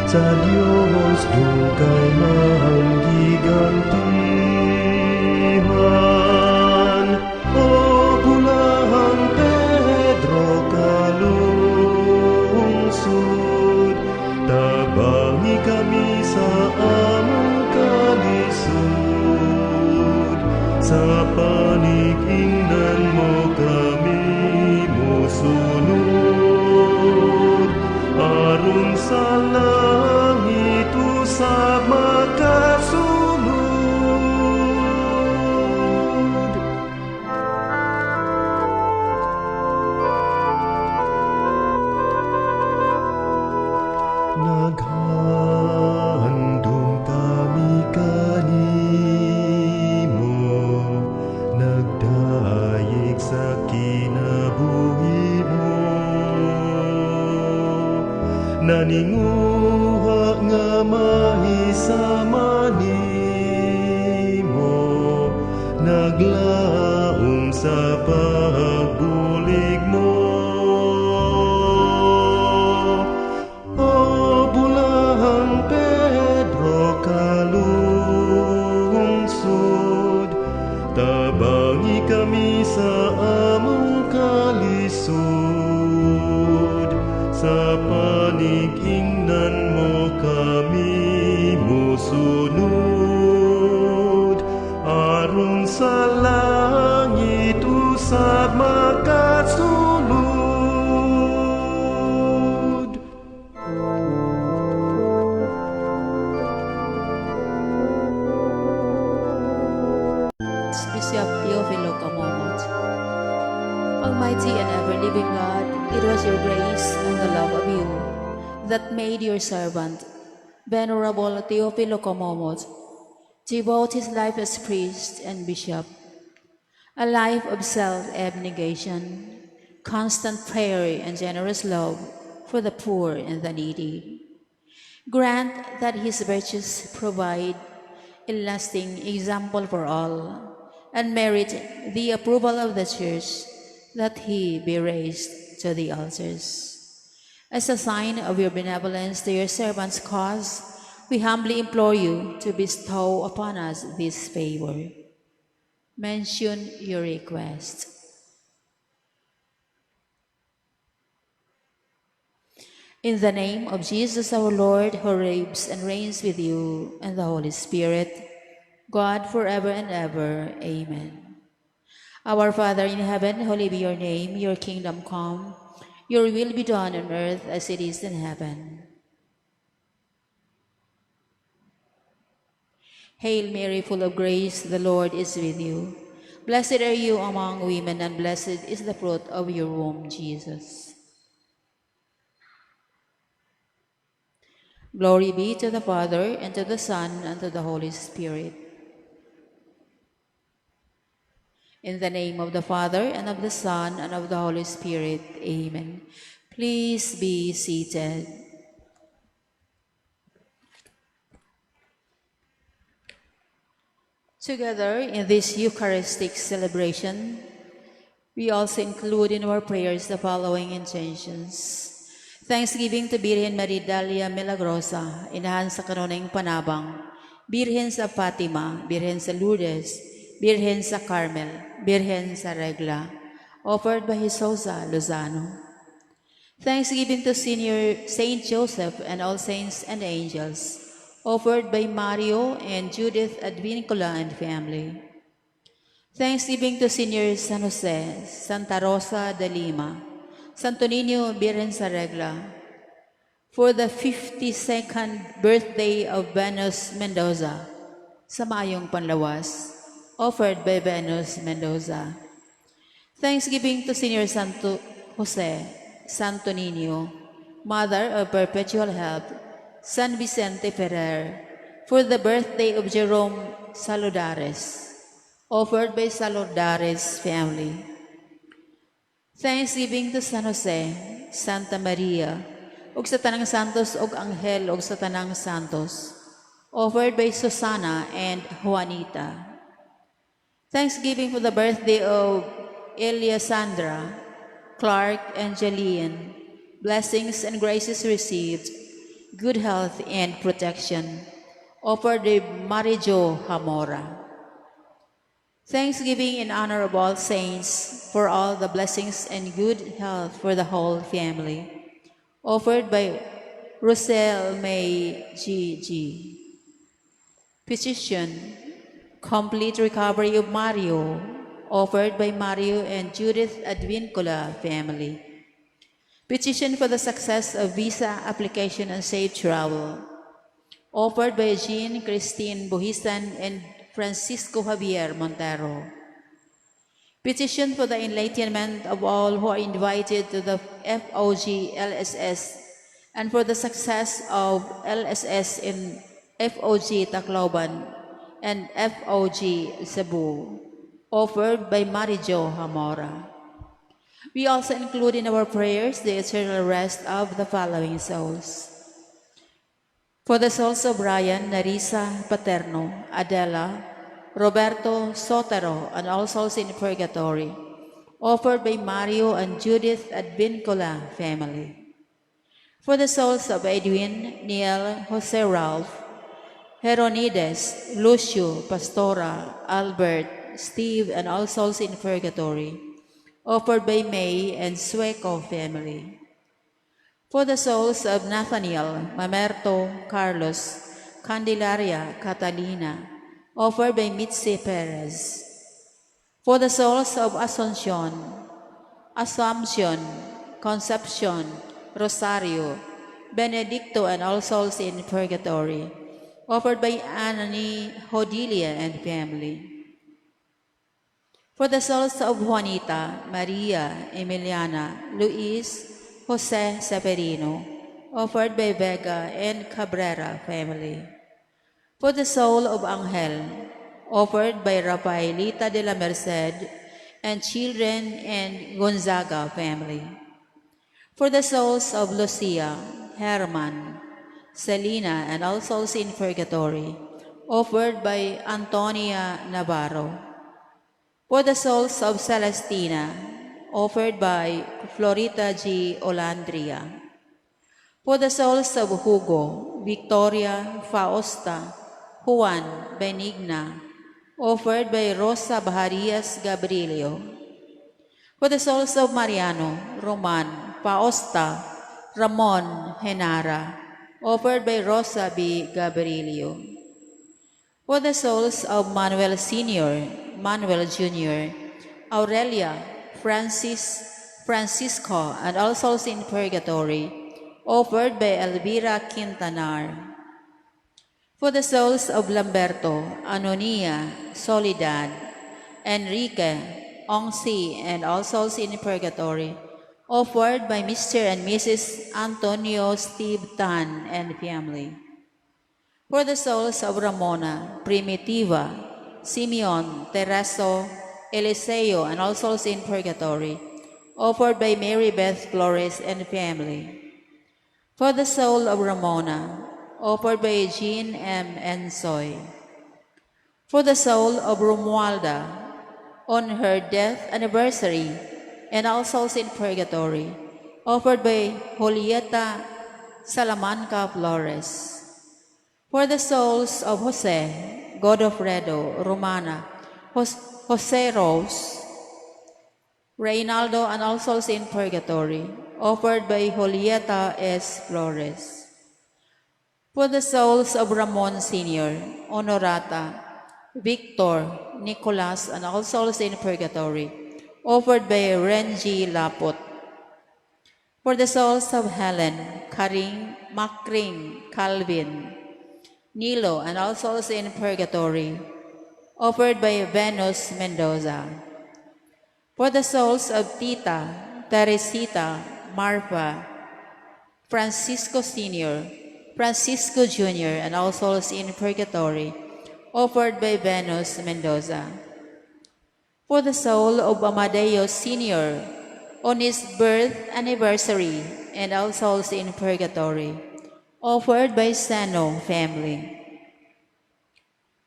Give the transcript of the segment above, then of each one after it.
sa Diyos dugay manggigantihan. O bulahang Pedro kalungsod, tabangi kami sa among kalisod. Sa panigingnan mo kami musunod, aron sa langit usab makasulod. Naghandom kami kanimo, nagdayeg sa kinabuhi mo. Naninguha nga mahisama nimo, naglaom sa pagbulig mo. O bulahang Pedro kalungsod, tabangi kami sa among kalisod. Sa panigingnan mo kami musunod, aron sa langit usab makasulod. Bishop Teofilo Camomot. Almighty and ever-living God, it was your grace and the love of you that made your servant, Venerable Teofilo Camomot, devote his life as priest and bishop, a life of self-abnegation, constant prayer and generous love for the poor and the needy. Grant that his virtues provide a lasting example for all, and merit the approval of the Church, that he be raised to the altars. As a sign of your benevolence to your servant's cause, we humbly implore you to bestow upon us this favor. Mention your request. In the name of Jesus our Lord, who lives and reigns with you and the Holy Spirit, God forever and ever. Amen. Our Father in heaven, holy be your name. Your kingdom come. Your will be done on earth as it is in heaven. Hail Mary, full of grace, the Lord is with you. Blessed are you among women, and blessed is the fruit of your womb, Jesus. Glory be to the Father, and to the Son, and to the Holy Spirit. In the name of the Father, and of the Son, and of the Holy Spirit. Amen. Please be seated. Together in this Eucharistic celebration, we also include in our prayers the following intentions. Thanksgiving to Birhen Maria Dalia Milagrosa, inahan sa kanunay Panabang, Birhen sa Fatima, Birhen sa Lourdes, Birhen sa Carmel, Birhen sa Regla, offered by Hisosa Lozano. Thanksgiving to Senior Saint Joseph and all saints and angels, offered by Mario and Judith Advincula and family. Thanksgiving to Senior San Jose, Santa Rosa de Lima, Santo Niño Birhen sa Regla, for the 52nd birthday of Venus Mendoza, sa Mayong Panlawas, offered by Venus Mendoza. Thanksgiving to Senior Santo Jose, Santo Niño, Mother of Perpetual Help, San Vicente Ferrer, for the birthday of Jerome Saludares, offered by Saludares family. Thanksgiving to San Jose, Santa Maria, ug sa tanang santos ug anghel ug sa tanang santos, offered by Susana and Juanita. Thanksgiving for the birthday of Eliasandra, Clark, and Jillian. Blessings and graces received good health and protection, offered by Marijo Hamora. Thanksgiving in honor of all saints for all the blessings and good health for the whole family, offered by Rosel May G. Petition, complete recovery of Mario, offered by Mario and Judith Advincula family. Petition for the success of visa application and safe travel, offered by Jean Christine Buhisan and Francisco Javier Montero. Petition for the enlightenment of all who are invited to the FOG LSS and for the success of LSS in FOG Tacloban and FOG Cebu, offered by Marijo Hamora. We also include in our prayers the eternal rest of the following souls. For the souls of Brian Narisa Paterno, Adela, Roberto Sotero, and all souls in purgatory, offered by Mario and Judith Advincula family. For the souls of Edwin, Neil, Jose Ralph, Heronides, Lucio, Pastora, Albert, Steve, and all souls in purgatory, offered by May and Sueco family. For the souls of Nathaniel, Mamerto, Carlos, Candelaria, Catalina, offered by Mitzi Perez. For the souls of Asuncion, Concepcion, Rosario, Benedicto, and all souls in purgatory, offered by Anani, Hodilia, and family. For the souls of Juanita, Maria, Emiliana, Luis, Jose Severino, offered by Vega and Cabrera family. For the soul of Angel, offered by Rafaelita de la Merced and children and Gonzaga family. For the souls of Lucia, Herman, Selena, and all souls in purgatory, offered by Antonia Navarro. For the souls of Celestina, offered by Florita G. Olandria. For the souls of Hugo, Victoria, Fausta, Juan, Benigna, offered by Rosa Baharias Gabrielio. For the souls of Mariano, Roman, Fausta, Ramon, Henara, offered by Rosa B. Gabrielio. For the souls of Manuel Sr., Manuel Jr., Aurelia, Francisco, and all souls in purgatory, offered by Elvira Quintanar. For the souls of Lamberto, Anonia, Soledad, Enrique, Ongsi, and all souls in purgatory, offered by Mr. and Mrs. Antonio Steve Tan and family. For the souls of Ramona, Primitiva, Simeon, Tereso, Eliseo, and all souls in purgatory, offered by Mary Beth Flores and family. For the soul of Ramona, offered by Jean M. Ensoy. For the soul of Romualda, on her death anniversary, and all souls in purgatory, offered by Julieta Salamanca Flores. For the souls of Jose, Godofredo, Romana, Jose Rose, Reynaldo, and all souls in purgatory, offered by Julieta S. Flores. For the souls of Ramon Sr., Honorata, Victor, Nicolas, and all souls in purgatory, offered by Renji Lapot. For the souls of Helen, Karing, Makring, Calvin, Nilo, and all souls in purgatory, offered by Venus Mendoza. For the souls of Tita, Teresita, Marfa, Francisco Sr., Francisco Jr., and all souls in purgatory, offered by Venus Mendoza. For the soul of Amadeo Sr., on his birth anniversary, and all souls in purgatory, offered by Sano family.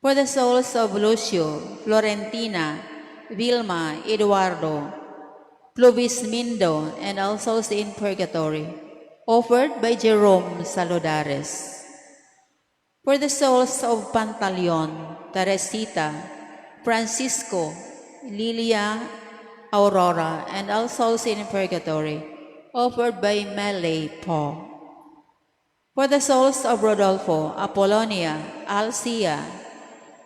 For the souls of Lucio, Florentina, Vilma, Eduardo, Pluvismindo, and all souls in purgatory, offered by Jerome Saludares. For the souls of Pantaleon, Teresita, Francisco, Lilia, Aurora, and all souls in purgatory, offered by Mele Paul. For the souls of Rodolfo, Apollonia, Alcia,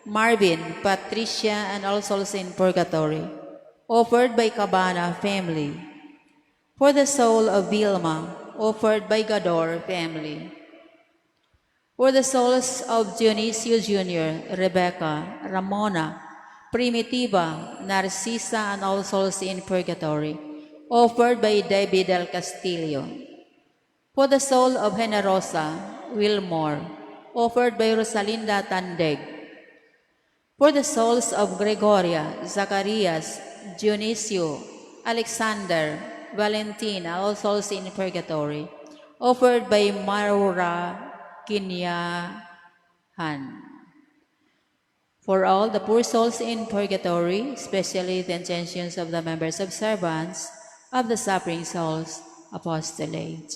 Marvin, Patricia, and all souls in purgatory, offered by Cabana family. For the soul of Vilma, offered by Gador family. For the souls of Dionisio Jr., Rebecca, Ramona, Primitiva, Narcisa, and all souls in purgatory, offered by David del Castillo. For the soul of Generosa, Wilmore, offered by Rosalinda Tandeg. For the souls of Gregoria, Zacharias, Dionisio, Alexander, Valentina, all souls in purgatory, offered by Marura Kinyahan. For all the poor souls in purgatory, especially the intentions of the members of servants of the suffering souls apostolate.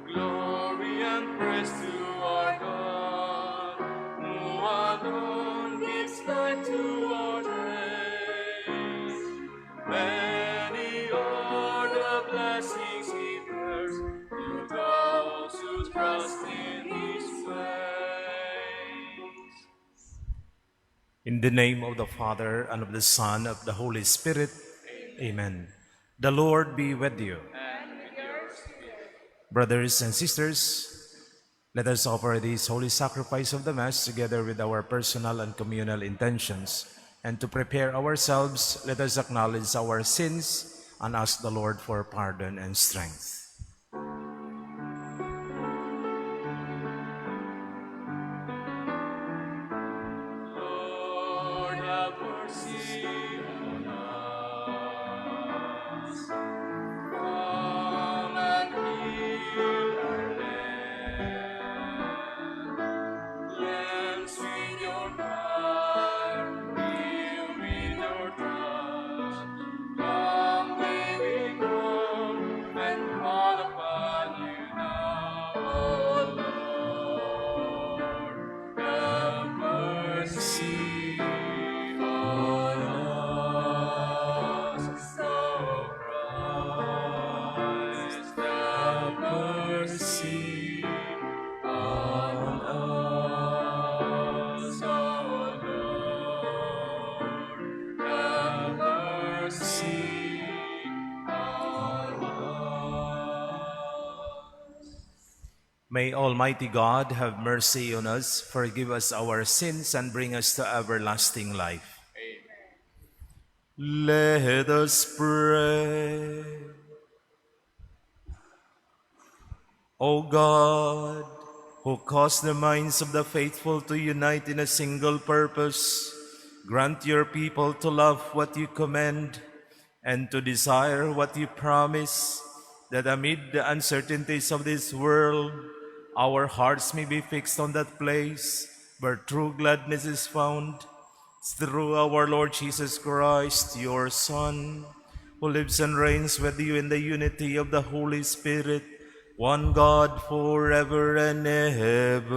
Glory and praise to our God, who alone gives life to our days. Many are the blessings He bears to those who trust in His ways. In the name of the Father, and of the Son, and of the Holy Spirit, Amen. The Lord be with you. Brothers and sisters, let us offer this holy sacrifice of the Mass together with our personal and communal intentions. And to prepare ourselves, let us acknowledge our sins and ask the Lord for pardon and strength. Lord, have mercy on us. May Almighty God have mercy on us, forgive us our sins, and bring us to everlasting life. Let us pray. O God, who caused the minds of the faithful to unite in a single purpose, grant your people to love what you commend and to desire what you promise, that amid the uncertainties of this world, our hearts may be fixed on that place where true gladness is found, through our Lord Jesus Christ, your Son, who lives and reigns with you in the unity of the Holy Spirit, one God forever and ever.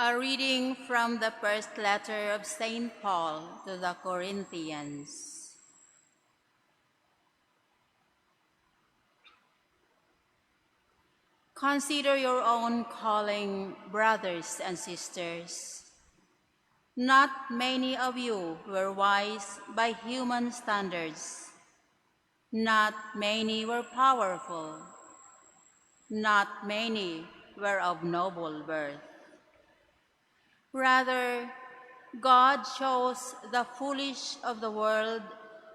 A reading from the first letter of St. Paul to the Corinthians. Consider your own calling, brothers and sisters. Not many of you were wise by human standards. Not many were powerful. Not many were of noble birth. Rather, God chose the foolish of the world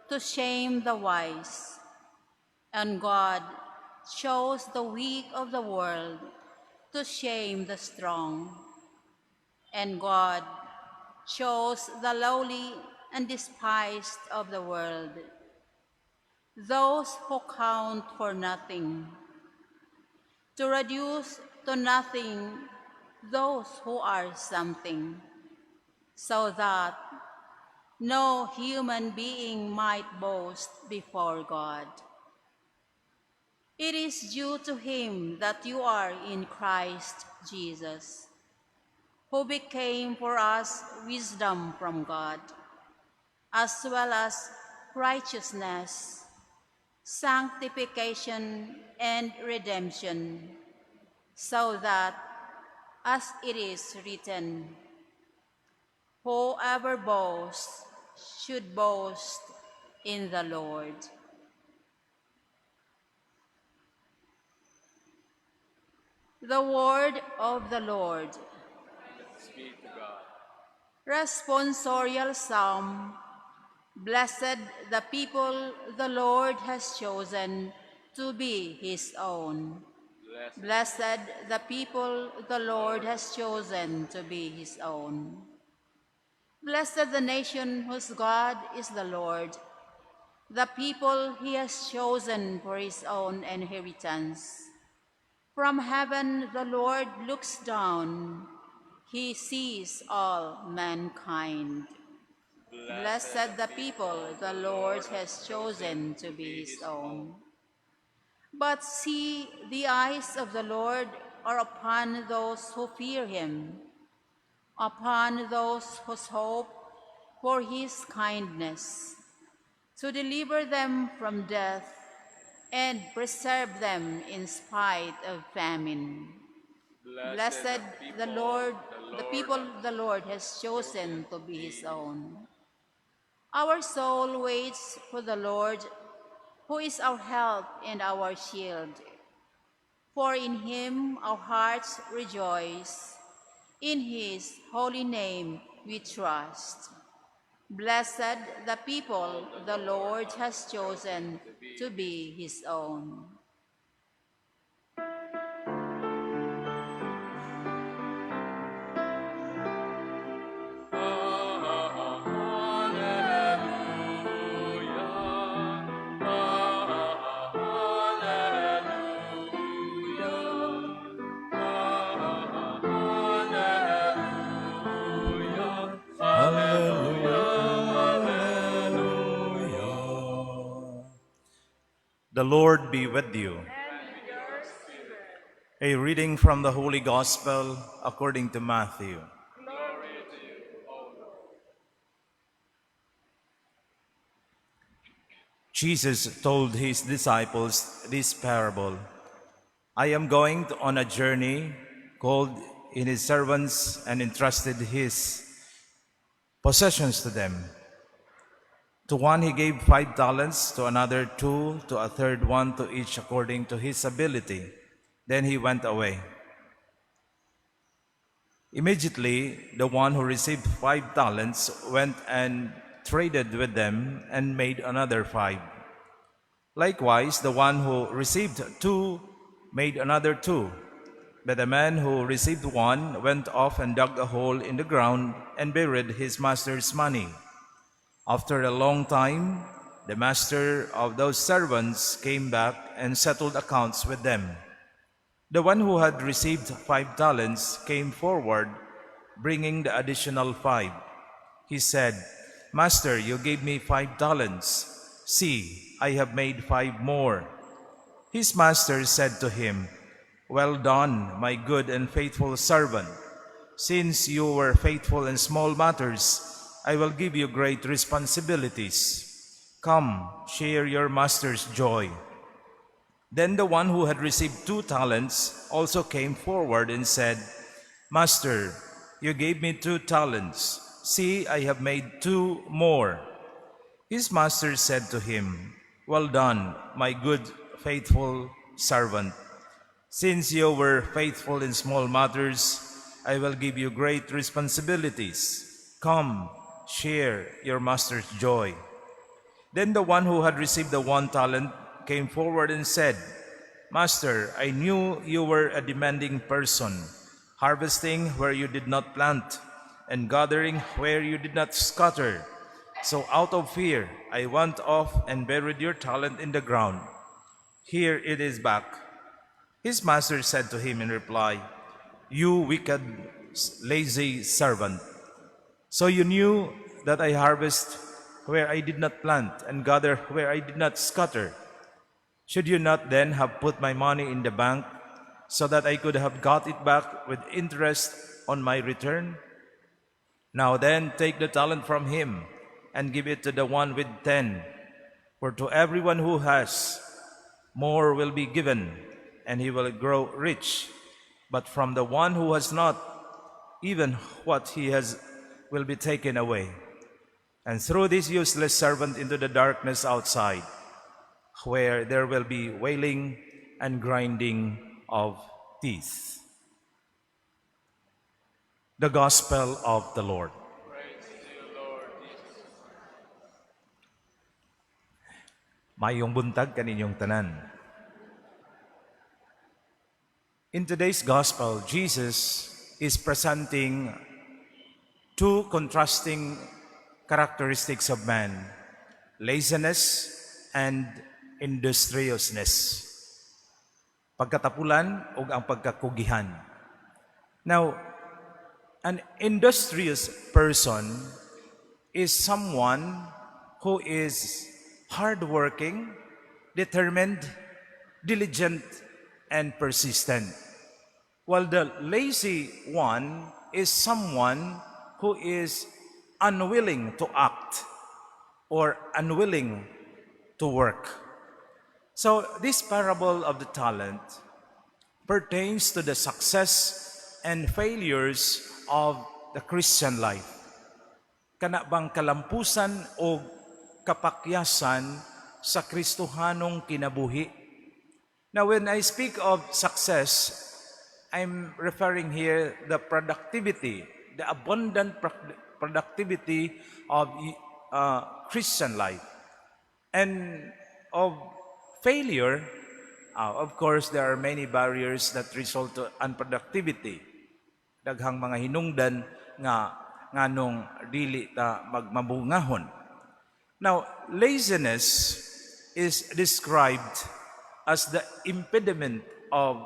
to shame the wise, and God chose the weak of the world to shame the strong, and God chose the lowly and despised of the world, those who count for nothing, to reduce to nothing those who are something, so that no human being might boast before God. It is due to him that you are in Christ Jesus, who became for us wisdom from God, as well as righteousness, sanctification, and redemption, so that, as it is written, whoever boasts should boast in the Lord. The word of the Lord. Speak to God. Responsorial Psalm. Blessed the people the Lord has chosen to be his own. Blessed the people the Lord has chosen to be his own. Blessed the nation whose God is the Lord, the people he has chosen for his own inheritance. From heaven the Lord looks down, he sees all mankind. Blessed the people the Lord has chosen to be his own. But see, the eyes of the Lord are upon those who fear him, upon those whose hope for his kindness, to deliver them from death and preserve them in spite of famine. Blessed the people the Lord has chosen to be his own. Our soul waits for the Lord, who is our help and our shield. For in him our hearts rejoice, in his holy name we trust. Blessed the people the Lord has chosen to be his own. The Lord be with you. A reading from the Holy Gospel according to Matthew. Jesus told his disciples this parable. I am going on a journey, called in his servants, and entrusted his possessions to them. To one he gave 5 talents, to another 2, to a third 1, to each according to his ability. Then he went away. Immediately, the one who received 5 talents went and traded with them and made another 5. Likewise, the one who received 2 made another 2. But the man who received 1 went off and dug a hole in the ground and buried his master's money. After a long time, the master of those servants came back and settled accounts with them. The one who had received 5 talents came forward, bringing the additional 5. He said, Master, you gave me 5 talents. See, I have made 5 more. His master said to him, Well done, my good and faithful servant. Since you were faithful in small matters, I will give you great responsibilities. Come, share your master's joy. Then the one who had received 2 talents also came forward and said, Master, you gave me 2 talents. See, I have made 2 more. His master said to him, Well done, my good, faithful servant. Since you were faithful in small matters, I will give you great responsibilities. Come, share your master's joy. Then the one who had received the 1 talent came forward and said, Master, I knew you were a demanding person, harvesting where you did not plant, and gathering where you did not scatter. So out of fear, I went off and buried your talent in the ground. Here it is back. His master said to him in reply, You wicked, lazy servant. So you knew that I harvest where I did not plant and gather where I did not scatter. Should you not then have put my money in the bank so that I could have got it back with interest on my return? Now then, take the talent from him and give it to the one with 10. For to everyone who has, more will be given, and he will grow rich. But from the one who has not, even what he has will be taken away. And throw this useless servant into the darkness outside, where there will be wailing and grinding of teeth. The Gospel of the Lord. Praise to you, Lord Jesus. Mayong buntag kaninyong tanan. In today's Gospel, Jesus is presenting 2 contrasting characteristics of man, laziness and industriousness. Pagkatapulan o ang pagkakugihan. Now, an industrious person is someone who is hardworking, determined, diligent, and persistent. While the lazy one is someone who is unwilling to act or unwilling to work. So this parable of the talent pertains to the success and failures of the Christian life. Kana bang kalampusan o kapakyasan sa Kristohanong kinabuhi. Now when I speak of success, I'm referring here the productivity, the abundant productivity of Christian life. And of failure, of course, there are many barriers that result to unproductivity. Daghang mga hinungdan nga nganong dili ta magmabungahon. Now, laziness is described as the impediment of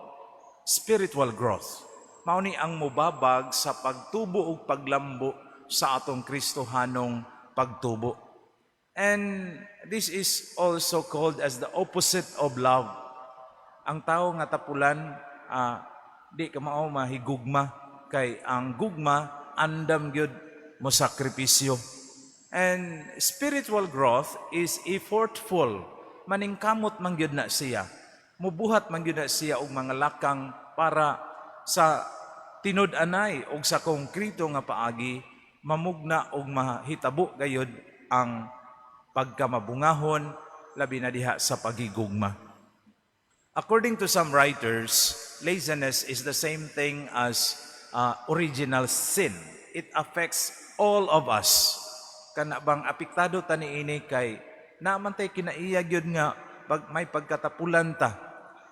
spiritual growth. Mao ni ang mubabag sa pagtubo ug paglambo sa atong Kristohanong pagtubo. And this is also called as the opposite of love. Ang tao nga tapulan, di ka mao mahigugma, kay ang gugma andam gyud mo sakripisyo. And spiritual growth is effortful. Maningkamot man gyud na siya. Mubuhat man gyud na siya og mga lakang para sa tinud-anay og sa konkreto nga paagi mamugna og mahitabo gayud ang pagkamabungahon labi na diha sa pagigugma. According to some writers, laziness is the same thing as original sin. It affects all of us. Kana bang apektado ta niini kay naman tay kinaiya gyud nga may pagkatapulan ta.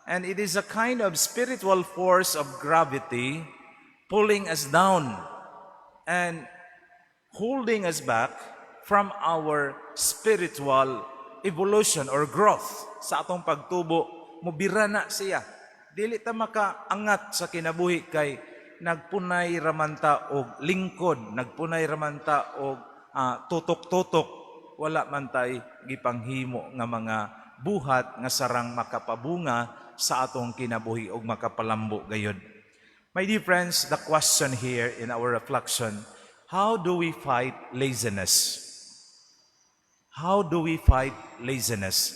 And it is a kind of spiritual force of gravity pulling us down and holding us back from our spiritual evolution or growth. Sa atong pagtubo, mubira na siya. Dili ta makaangat sa kinabuhi kay nagpunay ramanta og lingkod, nagpunay ramanta og tutok-tutok, wala man tay gipanghimo nga mga buhat nga sarang makapabunga sa atong kinabuhi og makapalambo gayud. My dear friends, the question here in our reflection, how do we fight laziness? How do we fight laziness?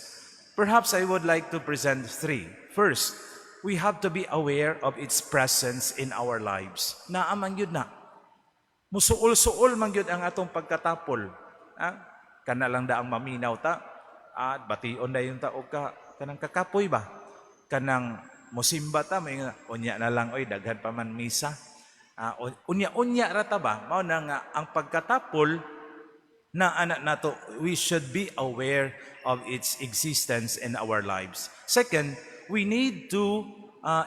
Perhaps I would like to present three. First, we have to be aware of its presence in our lives. Naaman yun na. Musuol-suol man yun ang atong pagkatapol. Kana lang daang maminaw ta. Bation na yung tao ka. Kanang kakapoy ba? Kanang musimba ta. May unya na lang, oy, daghan pa man misa. Unya-unya rata ba? Mao na nga, ang pagkatapol na anak nato, we should be aware of its existence in our lives. Second, we need to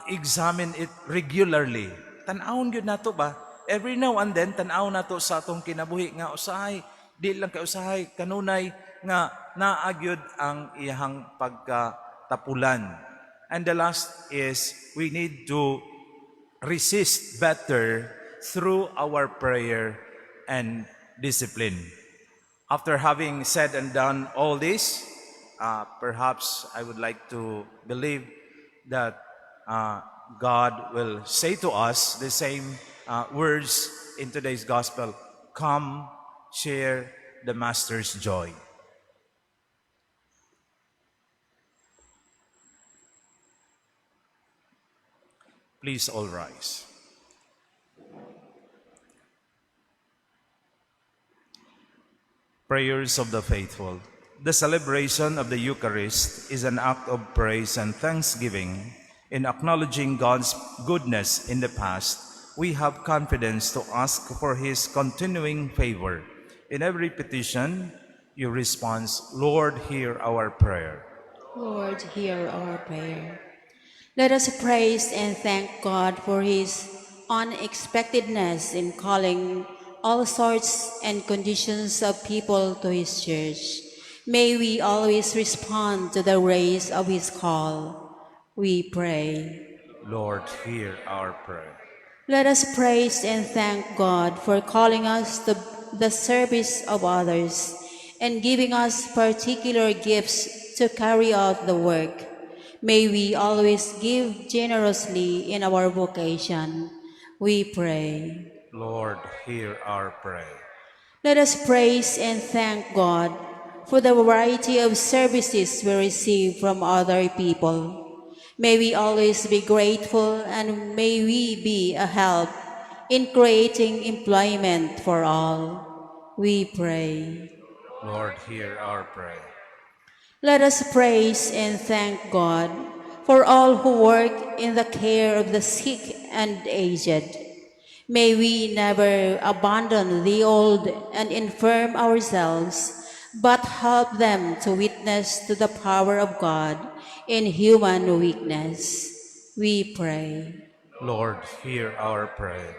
examine it regularly. Tan-awon gyud nato ba? Every now and then, tan-aw nato sa atong kinabuhi nga usahay, di lang kay usahay, kanunay nga naagyod ang iyang pagkatapulan. And the last is, we need to resist better through our prayer and discipline. After having said and done all this, perhaps I would like to believe that God will say to us the same words in today's gospel. Come, share the Master's joy. Please all rise. Prayers of the faithful. The celebration of the Eucharist is an act of praise and thanksgiving. In acknowledging God's goodness in the past, we have confidence to ask for His continuing favor. In every petition, you respond, Lord, hear our prayer. Lord, hear our prayer. Let us praise and thank God for His unexpectedness in calling all sorts and conditions of people to His church. May we always respond to the rays of His call. We pray. Lord, hear our prayer. Let us praise and thank God for calling us to the service of others and giving us particular gifts to carry out the work. May we always give generously in our vocation. We pray. Lord, hear our prayer. Let us praise and thank God for the variety of services we receive from other people. May we always be grateful and may we be a help in creating employment for all. We pray. Lord, hear our prayer. Let us praise and thank God for all who work in the care of the sick and aged. May we never abandon the old and infirm ourselves, but help them to witness to the power of God in human weakness. We pray. Lord, hear our prayer.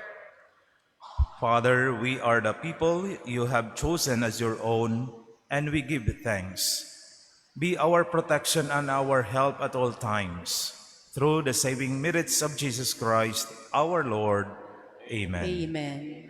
Father, we are the people you have chosen as your own, and we give thanks. Be our protection and our help at all times. Through the saving merits of Jesus Christ, our Lord. Amen. Amen.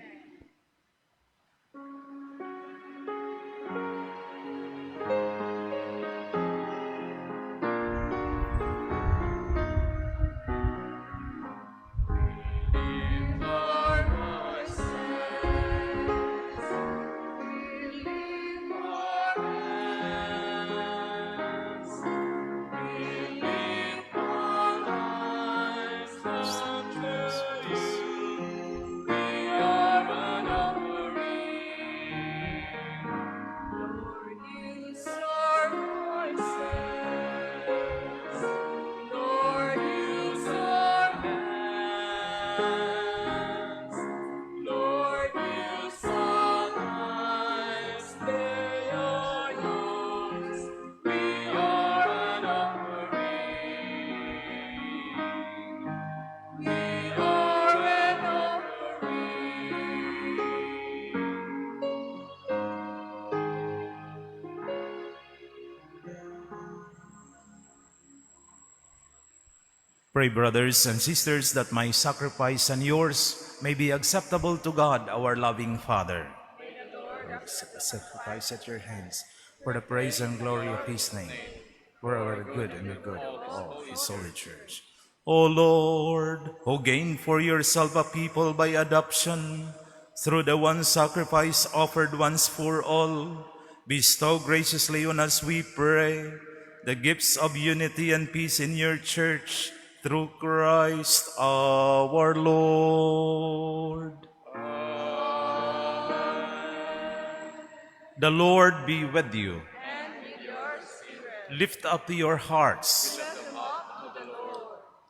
Pray, brothers and sisters, that my sacrifice and yours may be acceptable to God, our loving Father. Accept the sacrifice at your hands for the praise and glory of his name, for our good and the good of all his holy church. O Lord, who gained for yourself a people by adoption, through the one sacrifice offered once for all, bestow graciously on us, we pray, the gifts of unity and peace in your church, through Christ our Lord. The Lord be with you. And with your spirit. Lift up your hearts.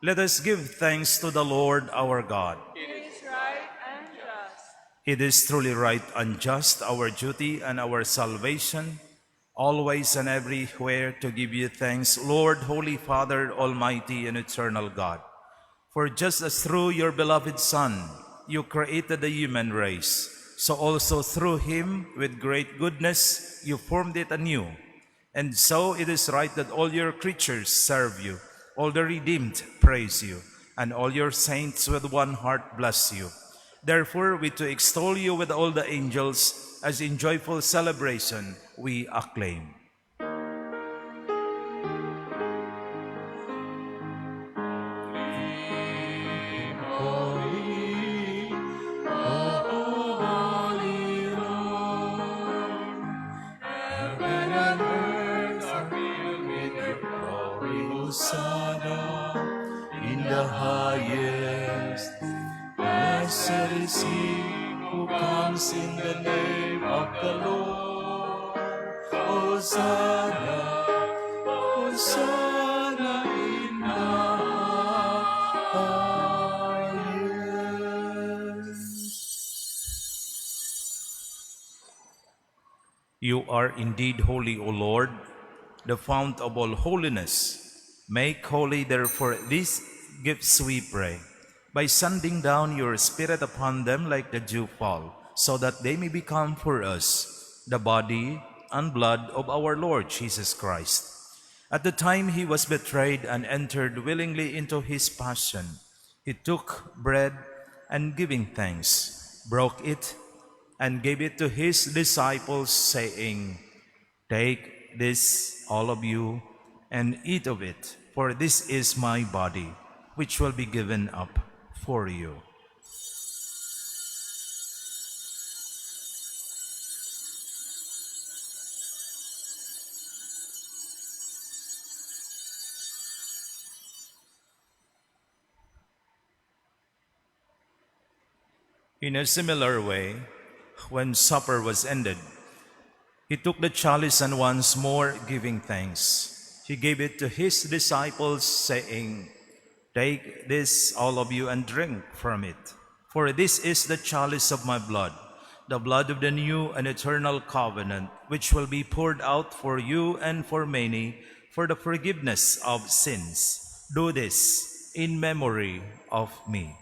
Let us give thanks to the Lord our God. It is right and just. It is truly right and just, our duty and our salvation, always and everywhere to give you thanks, Lord, Holy Father, Almighty and eternal God. For just as through your beloved Son you created the human race, so also through him, with great goodness, you formed it anew. And so it is right that all your creatures serve you, all the redeemed praise you, and all your saints with one heart bless you. Therefore, we to extol you with all the angels, as in joyful celebration we acclaim. Hosanna in the highest. Blessed is he who comes in the name of the Lord. Hosanna, Hosanna in the highest. You are indeed holy, O Lord, the fount of all holiness. Make holy, therefore, these gifts, we pray, by sending down your Spirit upon them like the dewfall, so that they may become for us the body and blood of our Lord Jesus Christ. At the time he was betrayed and entered willingly into his passion, he took bread and, giving thanks, broke it and gave it to his disciples, saying, "Take this, all of you, and eat of it, for this is my body, which will be given up for you." In a similar way, when supper was ended, he took the chalice and once more giving thanks, he gave it to his disciples, saying, "Take this, all of you, and drink from it. For this is the chalice of my blood, the blood of the new and eternal covenant, which will be poured out for you and for many for the forgiveness of sins. Do this in memory of me."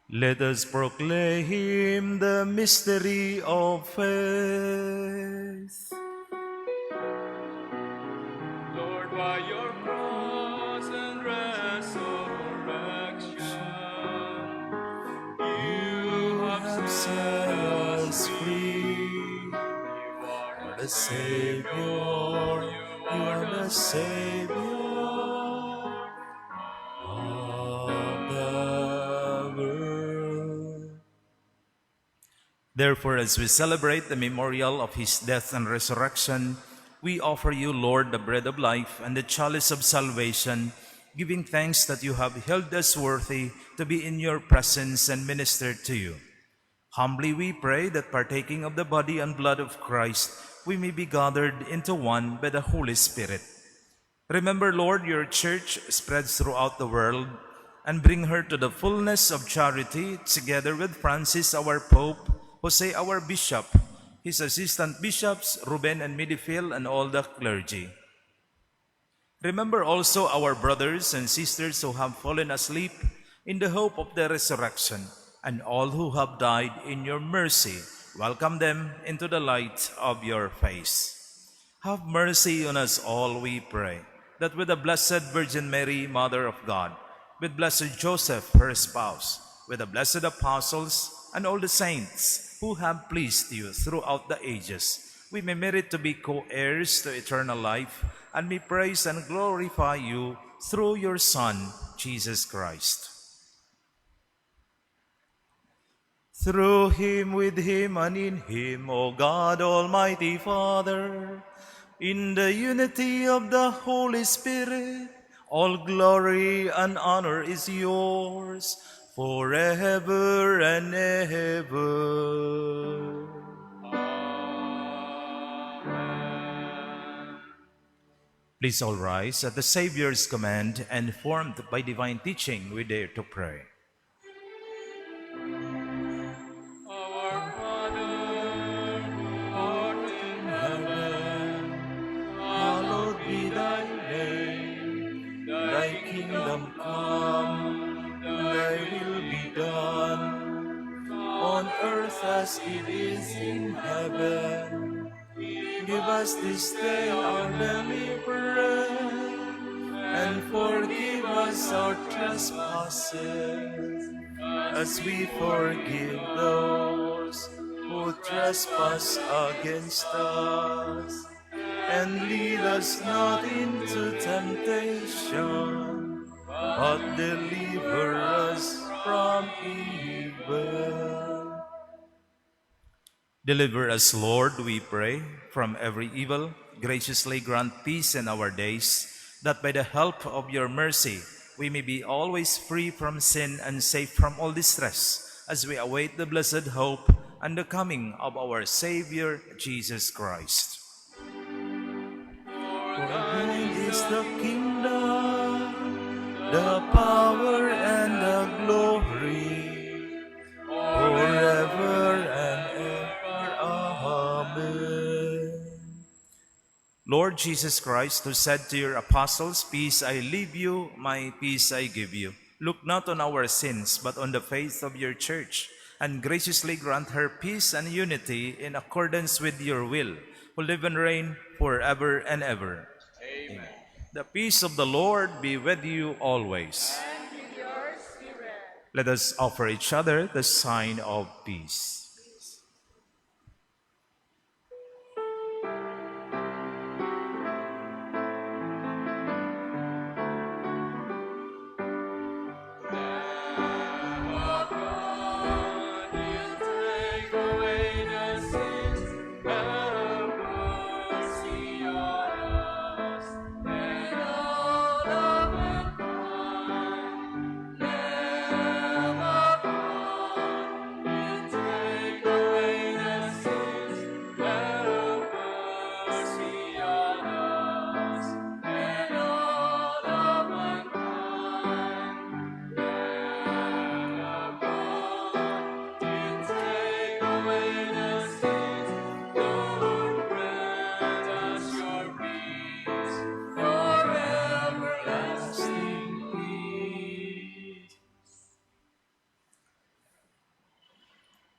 Let us proclaim the mystery of faith. Lord, by your cross and resurrection, you have set us free. You are The Savior, you are the Savior of the world. Therefore, as we celebrate the memorial of his death and resurrection, we offer you, Lord, the bread of life and the chalice of salvation, giving thanks that you have held us worthy to be in your presence and minister to you. Humbly we pray that, partaking of the body and blood of Christ, we may be gathered into one by the Holy Spirit. Remember, Lord, your church spreads throughout the world, and bring her to the fullness of charity, together with Francis, our Pope, Jose, our Bishop, his assistant bishops, Ruben and Midifil, and all the clergy. Remember also our brothers and sisters who have fallen asleep in the hope of the resurrection, and all who have died in your mercy. Welcome them into the light of your face. Have mercy on us all, we pray, that with the Blessed Virgin Mary, Mother of God, with Blessed Joseph, her spouse, with the blessed apostles and all the saints who have pleased you throughout the ages, we may merit to be co-heirs to eternal life, and may praise and glorify you through your Son, Jesus Christ. Through him, with him, and in him, O God, Almighty Father, in the unity of the Holy Spirit, all glory and honor is yours forever and ever. Please all rise at the Savior's command, and formed by divine teaching, we dare to pray. Our Father, who art in heaven, hallowed be thy name. Thy kingdom come, thy will be done, on earth as it is in heaven. Give us this day our daily bread, and forgive us our trespasses, as we forgive those who trespass against us. And lead us not into temptation, but deliver us from evil. Deliver us, Lord, we pray, from every evil. Graciously grant peace in our days, that by the help of your mercy we may be always free from sin and safe from all distress, as we await the blessed hope and the coming of our Savior, Jesus Christ. For thine is the kingdom, the power, and the glory, forever and ever. Amen. Lord Jesus Christ, who said to your apostles, "Peace I leave you, my peace I give you," look not on our sins, but on the faith of your church, and graciously grant her peace and unity in accordance with your will, who live and reign forever and ever. Amen. The peace of the Lord be with you always. And with your spirit. Let us offer each other the sign of peace.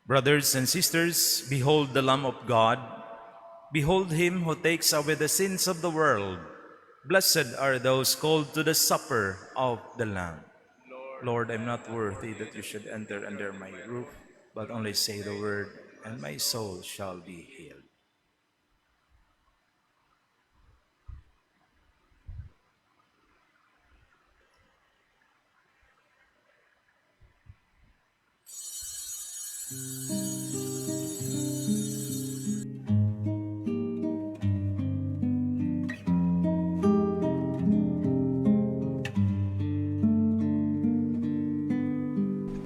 Brothers and sisters, behold the Lamb of God. Behold him who takes away the sins of the world. Blessed are those called to the supper of the Lamb. Lord, I'm not worthy that you should enter under my roof, but only say the word, and my soul shall be healed.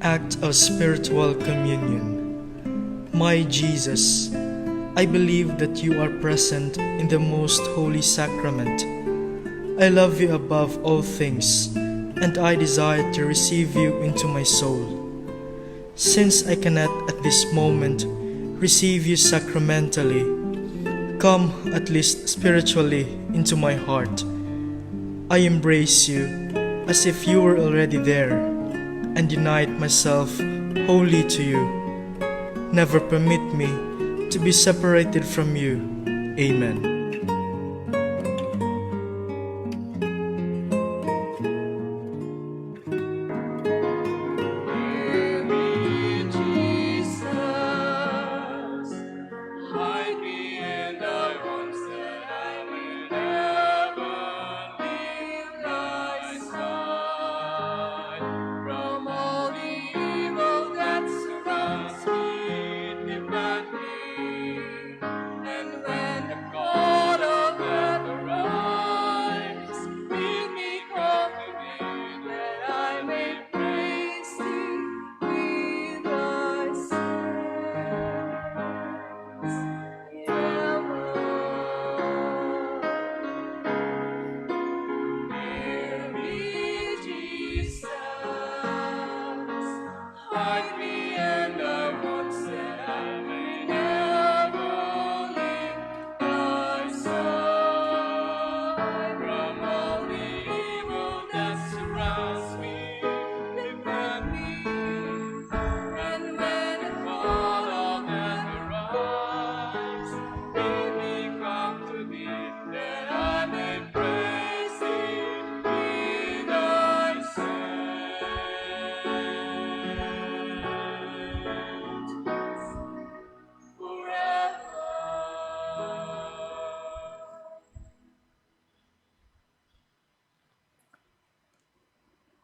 Act of Spiritual Communion. My Jesus, I believe that you are present in the most holy sacrament. I love you above all things, and I desire to receive you into my soul. Since I cannot at this moment receive you sacramentally, come at least spiritually into my heart. I embrace you as if you were already there and unite myself wholly to you. Never permit me to be separated from you. Amen.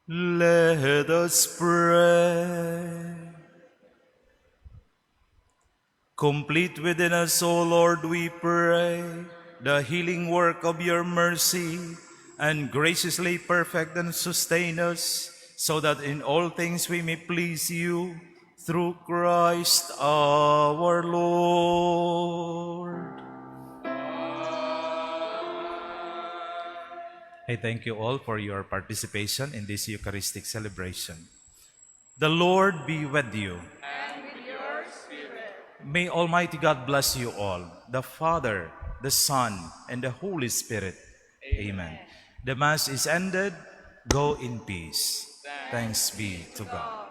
Let us pray. Complete within us, O Lord, we pray, the healing work of your mercy, and graciously perfect and sustain us, so that in all things we may please you, through Christ our Lord. I thank you all for your participation in this Eucharistic celebration. The Lord be with you. And with your spirit. May Almighty God bless you all, the Father, the Son, and the Holy Spirit. Amen. The Mass is ended. Go in peace. Thanks be to God.